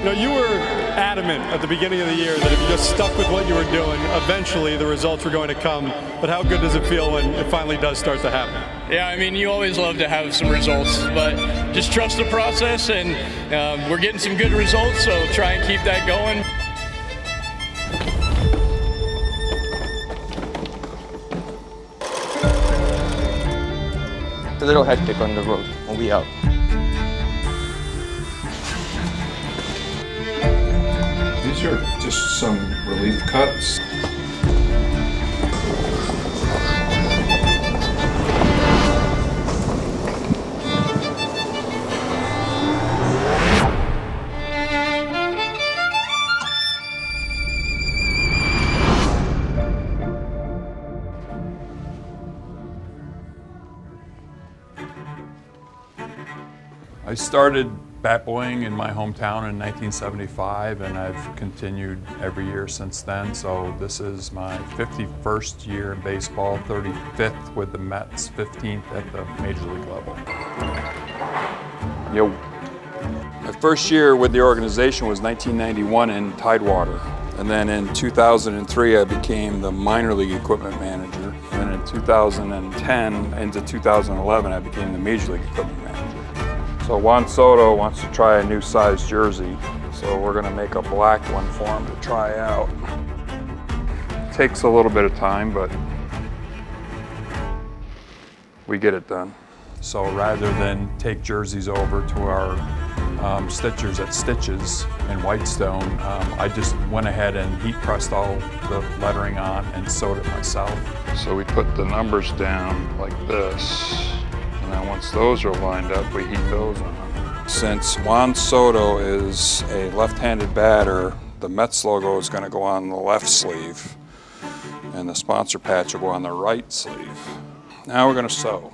You know, you were adamant at the beginning of the year that if you just stuck with what you were doing, eventually the results were going to come. But how good does it feel when it finally does start to happen? Yeah, I mean, you always love to have some results, but just trust the process, and we're getting some good results, so try and keep that going. It's a little hectic on the road when we out. These are just some relief cuts. I started bat boying in my hometown in 1975, and I've continued every year since then. So this is my 51st year in baseball, 35th with the Mets, 15th at the Major League level. Yo. My first year with the organization was 1991 in Tidewater. And then in 2003, I became the minor league equipment manager. And in 2010 into 2011, I became the Major League equipment manager. So Juan Soto wants to try a new size jersey, so we're gonna make a black one for him to try out. Takes a little bit of time, but we get it done. So rather than take jerseys over to our stitchers at Stitches in Whitestone, I just went ahead and heat pressed all the lettering on and sewed it myself. So we put the numbers down like this. And once those are lined up, we heat those on. Since Juan Soto is a left-handed batter, the Mets logo is going to go on the left sleeve, and the sponsor patch will go on the right sleeve. Now we're going to sew.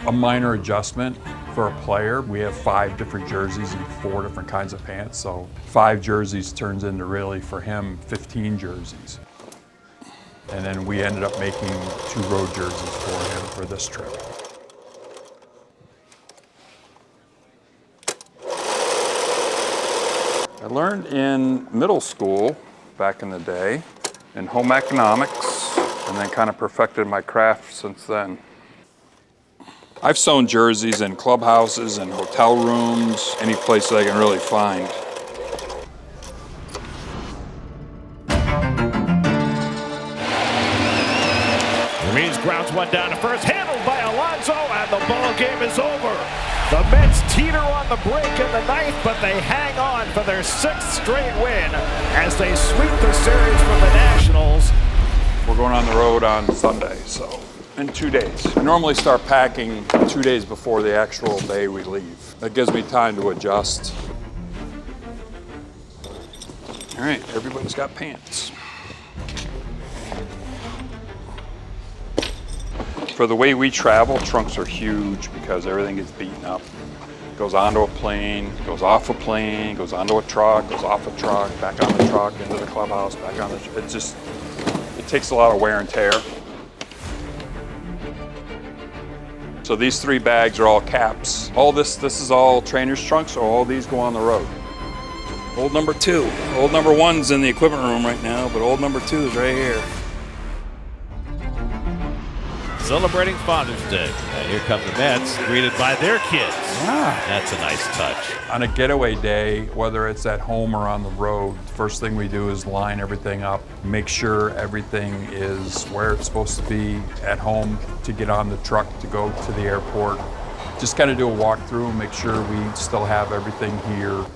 A minor adjustment for a player. We have 5 different jerseys and 4 different kinds of pants, so 5 jerseys turns into really, for him, 15 jerseys. And then we ended up making 2 road jerseys for him for this trip. I learned in middle school back in the day in home economics, and then kind of perfected my craft since then. I've sewn jerseys in clubhouses and hotel rooms, any place that I can really find. Ramirez grounds one down to first, handled by Alonso, and the ball game is over. The Mets teeter on the break in the 9th, but they hang on for their 6th straight win as they sweep the series from the Nationals. We're going on the road on Sunday, so in 2 days. I normally start packing 2 days before the actual day we leave. That gives me time to adjust. All right, everybody's got pants. For the way we travel, trunks are huge because everything gets beaten up. Goes onto a plane, goes off a plane, goes onto a truck, goes off a truck, back on the truck, into the clubhouse, back on the, it takes a lot of wear and tear. So these 3 bags are all caps. All this is all trainer's trunks, so all these go on the road. Old number 2. Old number 1's in the equipment room right now, but old number 2 is right here. Celebrating Father's Day. And here come the Mets, greeted by their kids. That's a nice touch. On a getaway day, whether it's at home or on the road, first thing we do is line everything up, make sure everything is where it's supposed to be at home to get on the truck to go to the airport. Just kind of do a walkthrough, make sure we still have everything here.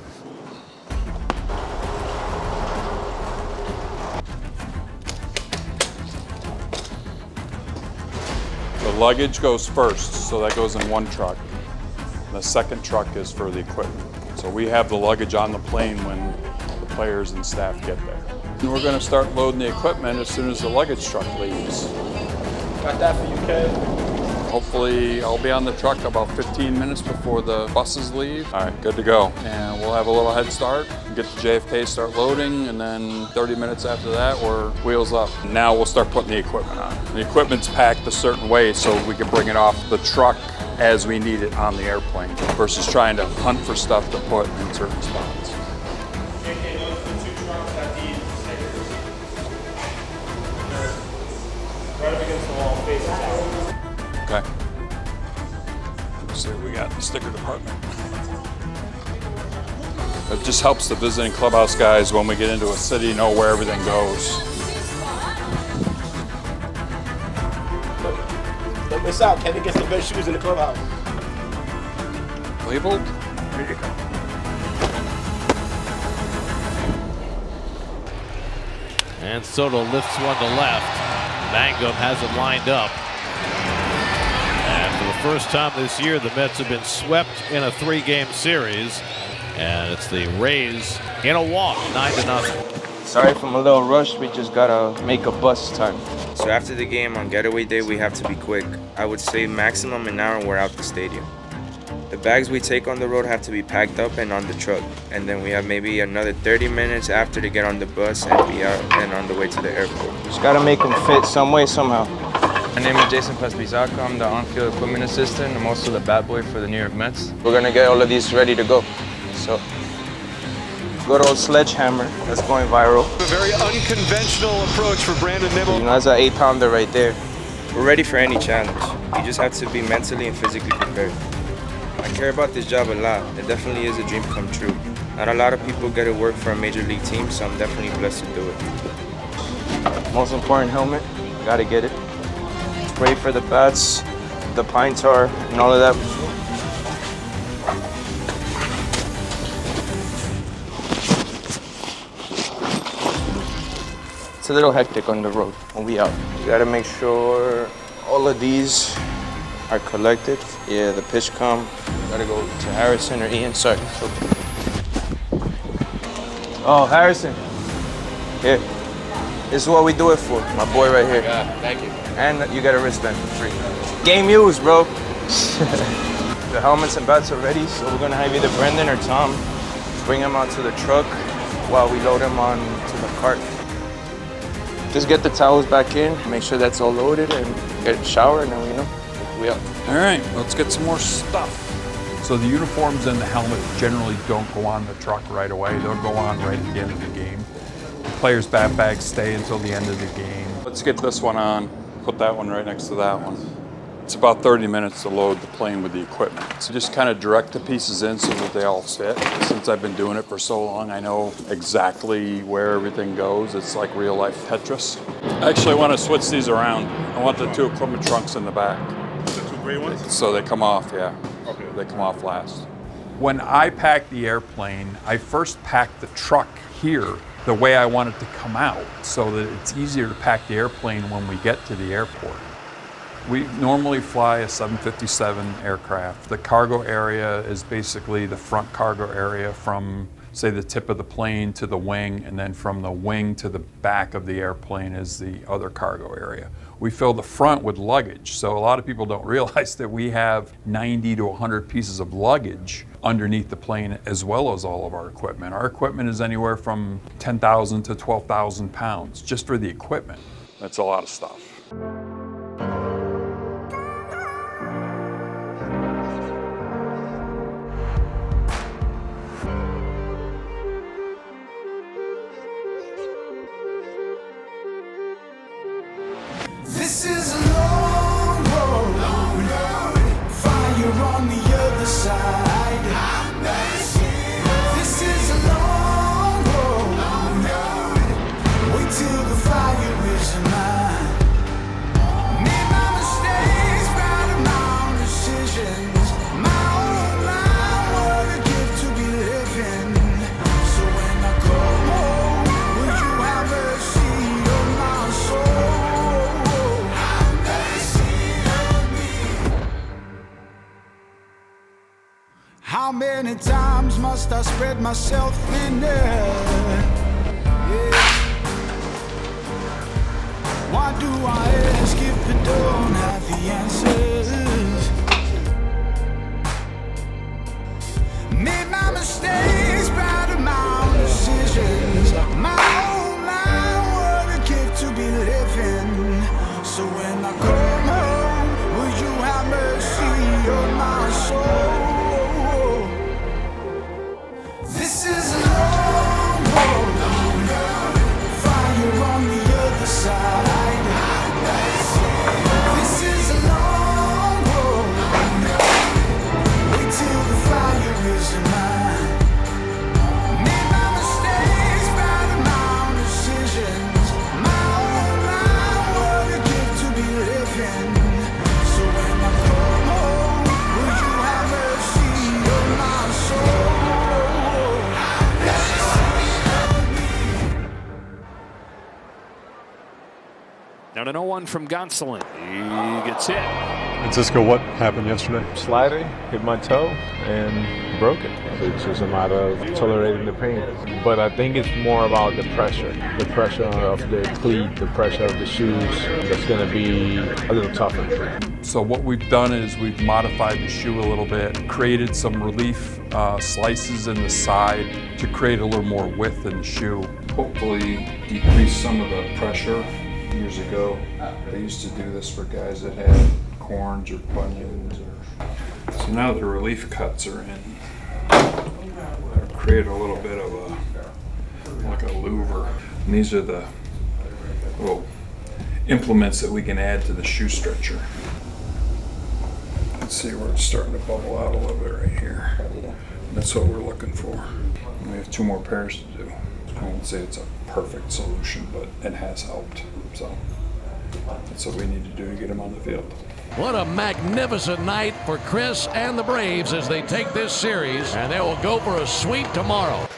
The luggage goes first, so that goes in one truck. The second truck is for the equipment. So we have the luggage on the plane when the players and staff get there. And we're gonna start loading the equipment as soon as the luggage truck leaves. Got that for you, kid? Hopefully I'll be on the truck about 15 minutes before the buses leave. All right, good to go. And we'll have a little head start, get to JFK, start loading, and then 30 minutes after that, we're wheels up. Now we'll start putting the equipment on. The equipment's packed a certain way so we can bring it off the truck as we need it on the airplane versus trying to hunt for stuff to put in certain spots. Right up against the wall, facing out. Okay. Let's see what we got in the sticker department. It just helps the visiting clubhouse guys when we get into a city know where everything goes. Don't miss out. Kevin gets the best shoes in the clubhouse. Labeled? There you go. And Soto lifts one to left. Mangum has it lined up. And for the first time this year, the Mets have been swept in a 3-game series. And it's the Rays in a walk, 9-0. Sorry if I'm a little rushed. We just gotta make a bus time. So after the game on Getaway Day, we have to be quick. I would say maximum an hour and we're out the stadium. The bags we take on the road have to be packed up and on the truck. And then we have maybe another 30 minutes after to get on the bus and be out and on the way to the airport. Just gotta make them fit some way, somehow. My name is Jason Pespizaka. I'm the on-field equipment assistant. I'm also the bat boy for the New York Mets. We're gonna get all of these ready to go. So, good old sledgehammer that's going viral. A very unconventional approach for Brandon Nimmo. You know, that's an 8-pounder right there. We're ready for any challenge. You just have to be mentally and physically prepared. I care about this job a lot. It definitely is a dream come true. Not a lot of people get to work for a major league team, so I'm definitely blessed to do it. Most important helmet, gotta get it. Spray for the bats, the pine tar, and all of that. It's a little hectic on the road when we out. You gotta make sure all of these are collected. Yeah, the pitch com. Gotta go to Harrison or Ian. Sorry. Oh, Harrison. Here. This is what we do it for. My boy right here. Yeah, thank you. And you get a wristband for free. Game used, bro. The helmets and bats are ready, so we're gonna have either Brendan or Tom bring them out to the truck while we load them on to the cart. Just get the towels back in, make sure that's all loaded, and get a shower, and then we out. All right, let's get some more stuff. So the uniforms and the helmet generally don't go on the truck right away. They'll go on right at the end of the game. The players' bat bags stay until the end of the game. Let's get this one on, put that one right next to that one. It's about 30 minutes to load the plane with the equipment. So just kind of direct the pieces in so that they all fit. Since I've been doing it for so long, I know exactly where everything goes. It's like real life Tetris. Actually, I want to switch these around. I want the 2 equipment trunks in the back. The 2 gray ones? So they come off, yeah. Okay. They come off last. When I pack the airplane, I first pack the truck here the way I want it to come out so that it's easier to pack the airplane when we get to the airport. We normally fly a 757 aircraft. The cargo area is basically the front cargo area from, say, the tip of the plane to the wing, and then from the wing to the back of the airplane is the other cargo area. We fill the front with luggage, so a lot of people don't realize that we have 90 to 100 pieces of luggage underneath the plane, as well as all of our equipment. Our equipment is anywhere from 10,000 to 12,000 pounds just for the equipment. That's a lot of stuff. This is a long road, fire on the other side. This is a long road, wait till the fire is mine. Made my mistakes, proud of my own decisions. My own life, what a gift to be living. So when I come home, will you have mercy on my soul? How many times must I spread myself thinner? Yeah. Why do I ask if you don't have the answers? Made my mistakes, proud of my own decisions. My own life, what a gift to be living. So when I come home, will you have mercy on me? vision line. Made my mistakes, riding my own decisions. My own mind, what a gift to be living. So when I come home, will you have mercy on my soul? Now to 0-1 from Gonsolin. He gets hit. Francisco, what happened yesterday? Slider hit my toe and broke it. It's just a matter of tolerating the pain. But I think it's more about the pressure of the cleat, the pressure of the shoes. That's going to be a little tougher. So what we've done is we've modified the shoe a little bit, created some relief slices in the side to create a little more width in the shoe. Hopefully decrease some of the pressure. Years ago, they used to do this for guys that had corns or bunions. So now the relief cuts are in. They'll create a little bit of like a louver. And these are the little implements that we can add to the shoe stretcher. Let's see where it's starting to bubble out a little bit right here. That's what we're looking for. And we have 2 more pairs to do. I won't say it's a perfect solution, but it has helped. So that's what we need to do to get him on the field. What a magnificent night for Chris and the Braves as they take this series, and they will go for a sweep tomorrow.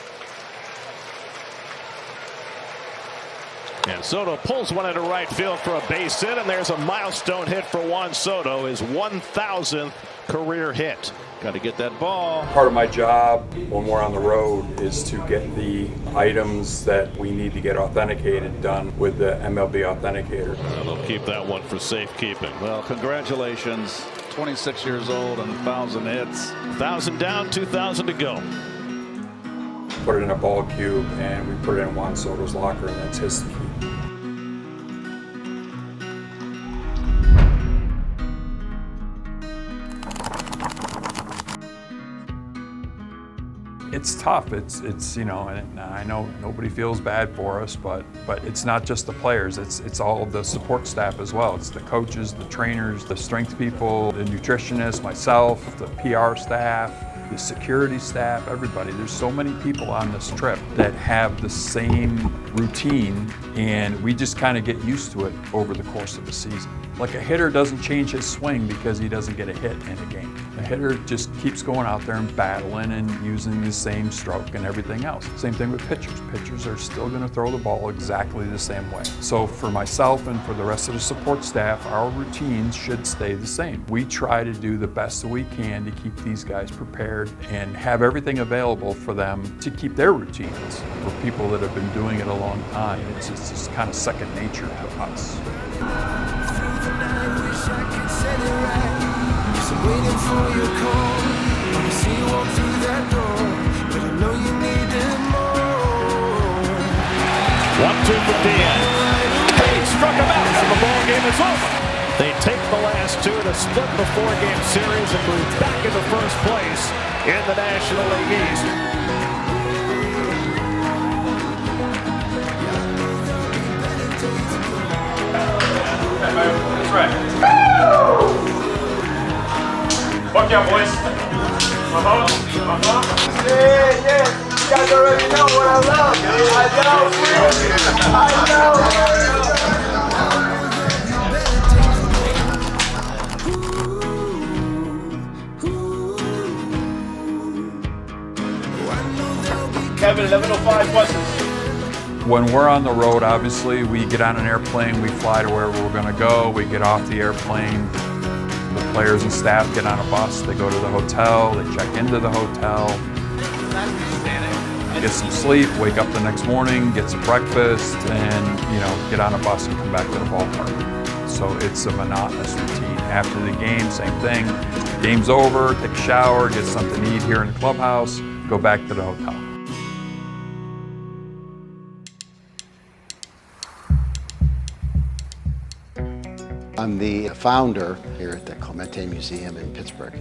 And Soto pulls one into right field for a base hit, and there's a milestone hit for Juan Soto, his 1,000th career hit. Got to get that ball. Part of my job when we're on the road is to get the items that we need to get authenticated done with the MLB Authenticator. They'll keep that one for safekeeping. Well, congratulations. 26 years old and 1,000 hits. 1,000 down, 2,000 to go. Put it in a ball cube and we put it in Juan Soto's locker, and that's his key. It's tough. It's you know, and I know nobody feels bad for us, but it's not just the players. It's all of the support staff as well. It's the coaches, the trainers, the strength people, the nutritionists, myself, the PR staff, the security staff, everybody. There's so many people on this trip that have the same routine, and we just kind of get used to it over the course of the season. Like a hitter doesn't change his swing because he doesn't get a hit in a game. A hitter just keeps going out there and battling and using the same stroke and everything else. Same thing with pitchers. Pitchers are still going to throw the ball exactly the same way. So for myself and for the rest of the support staff, our routines should stay the same. We try to do the best that we can to keep these guys prepared and have everything available for them to keep their routines. For people that have been doing it a long time, it's just kind of second nature to us. Waiting for your call. Wanna see you walk through that door, but I know you needed more. 1-2 for Diaz. He struck him out, and the ball game is over. They take the last 2 to split the 4-game series and move back into first place in the National League East. That's right. Fuck yeah, boys. Yeah. You guys already know what I love. Kevin, 11:05 buses. When we're on the road, obviously, we get on an airplane, we fly to wherever we're going to go, we get off the airplane. The players and staff get on a bus, they go to the hotel, they check into the hotel, get some sleep, wake up the next morning, get some breakfast, and get on a bus and come back to the ballpark. So it's a monotonous routine. After the game, same thing. Game's over, take a shower, get something to eat here in the clubhouse, go back to the hotel. I'm the founder here at the Clemente Museum in Pittsburgh.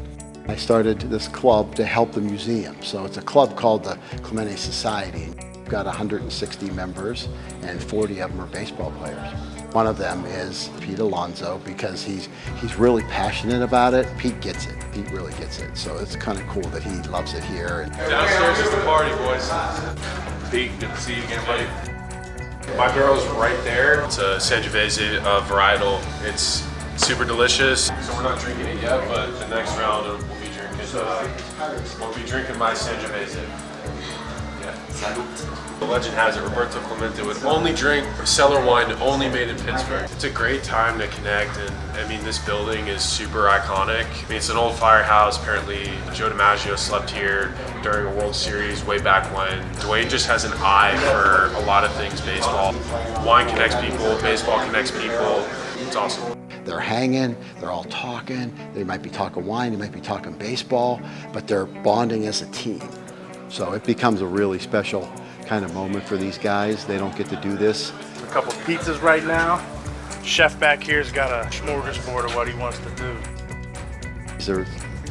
I started this club to help the museum. So it's a club called the Clemente Society. We've got 160 members and 40 of them are baseball players. One of them is Pete Alonso because he's really passionate about it. Pete gets it. Pete really gets it. So it's kind of cool that he loves it here. Downstairs is the party, boys. Pete, good to see you again, buddy. My girl's right there. It's a Sangiovese varietal. It's super delicious. So we're not drinking it yet, but the next round we'll be drinking my Sangiovese. The legend has it, Roberto Clemente would only drink cellar wine only made in Pittsburgh. It's a great time to connect, and I mean, this building is super iconic. I mean, it's an old firehouse. Apparently, Joe DiMaggio slept here during a World Series way back when. Dwayne just has an eye for a lot of things baseball. Wine connects people, baseball connects people. It's awesome. They're hanging, they're all talking. They might be talking wine, they might be talking baseball, but they're bonding as a team. So it becomes a really special kind of moment for these guys. They don't get to do this. A couple pizzas right now. Chef back here's got a smorgasbord of what he wants to do. There's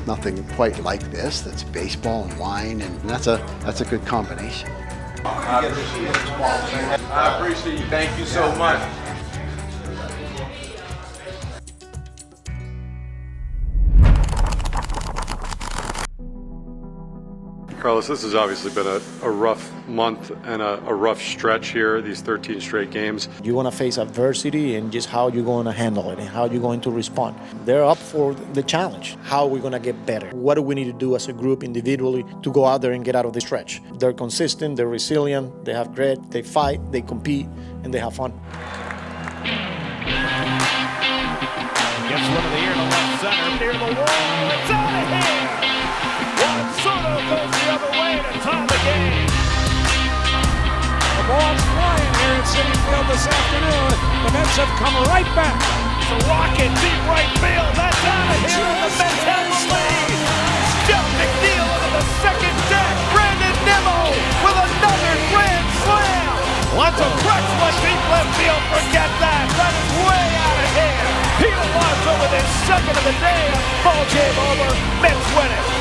nothing quite like this. That's baseball and wine, and that's a good combination. I appreciate you. Thank you so much. Carlos, this has obviously been a rough month and a rough stretch here, these 13 straight games. You're going to face adversity and just how you're going to handle it and how you're going to respond. They're up for the challenge. How are we going to get better? What do we need to do as a group individually to go out there and get out of the stretch? They're consistent, they're resilient, they have grit, they fight, they compete, and they have fun. Gets one of the air to left center, near the wall. It's out of here! Soto goes the other way to tie the game. The ball's flying here at Citi Field this afternoon. The Mets have come right back. It's a rocket, deep right field. That's out of here, and the Mets have the lead. Jeff McNeil into the second deck. Brandon Nimmo with another grand slam. Lots of cracks left deep left field. Forget that. That is way out of here. Pete Alonso with his second of the day. Ball game over. Mets win it.